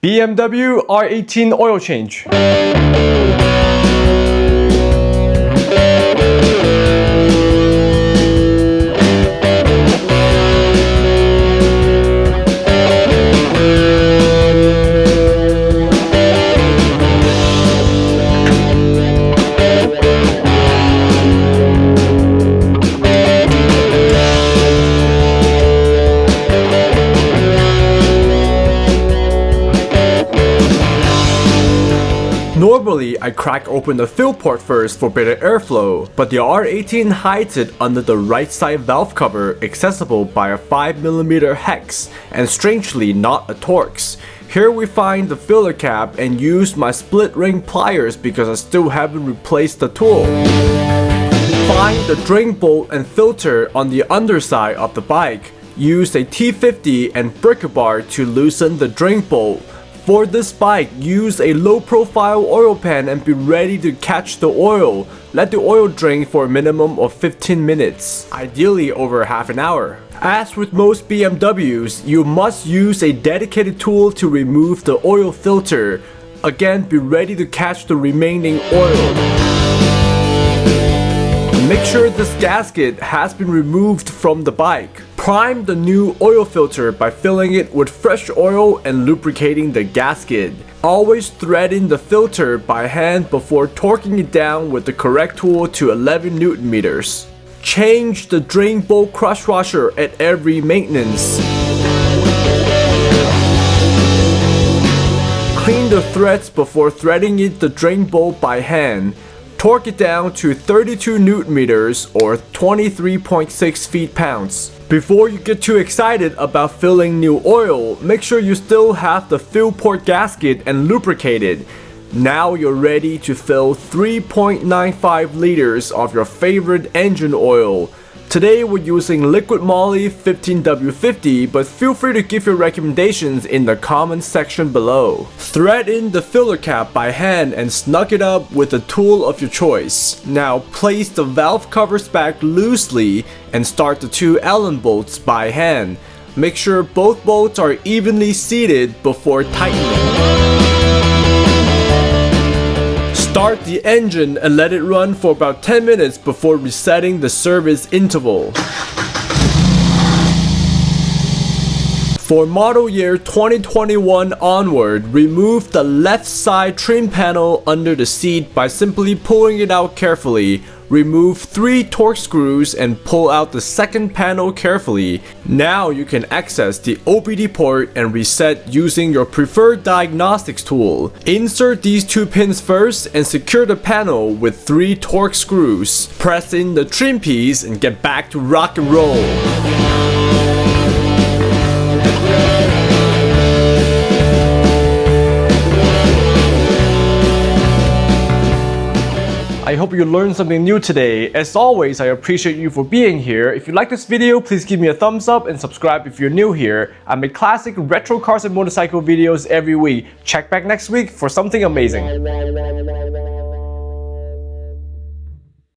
BMW R18 oil change. Normally, I crack open the fill port first for better airflow, but the R18 hides it under the right side valve cover accessible by a 5mm hex and strangely not a Torx. Here we find the filler cap and use my split ring pliers because I still haven't replaced the tool. Find the drain bolt and filter on the underside of the bike. Use a T50 and breaker bar to loosen the drain bolt. For this bike, use a low-profile oil pan and be ready to catch the oil. Let the oil drain for a minimum of 15 minutes, ideally over half an hour. As with most BMWs, you must use a dedicated tool to remove the oil filter. Again, be ready to catch the remaining oil. Make sure this gasket has been removed from the bike. Prime the new oil filter by filling it with fresh oil and lubricating the gasket. Always thread in the filter by hand before torquing it down with the correct tool to 11 Nm. Change the drain bolt crush washer at every maintenance. Clean the threads before threading it the drain bolt by hand. Torque it down to 32 Nm or 23.6 feet-pounds. Before you get too excited about filling new oil, make sure you still have the fill port gasket and lubricate it. Now you're ready to fill 3.95 liters of your favorite engine oil. Today we're using liquid Moly 15W50, but feel free to give your recommendations in the comments section below. Thread in the filler cap by hand and snug it up with a tool of your choice. Now place the valve covers back loosely and start the two Allen bolts by hand. Make sure both bolts are evenly seated before tightening. Start the engine and let it run for about 10 minutes before resetting the service interval. For model year 2021 onward, remove the left side trim panel under the seat by simply pulling it out carefully. Remove 3 Torx screws and pull out the second panel carefully. Now you can access the OBD port and reset using your preferred diagnostics tool. Insert these 2 pins first and secure the panel with 3 Torx screws. Press in the trim piece and get back to rock and roll. I hope you learned something new today. As always, I appreciate you for being here. If you like this video, please give me a thumbs up and subscribe if you're new here. I make classic retro cars and motorcycle videos every week. Check back next week for something amazing.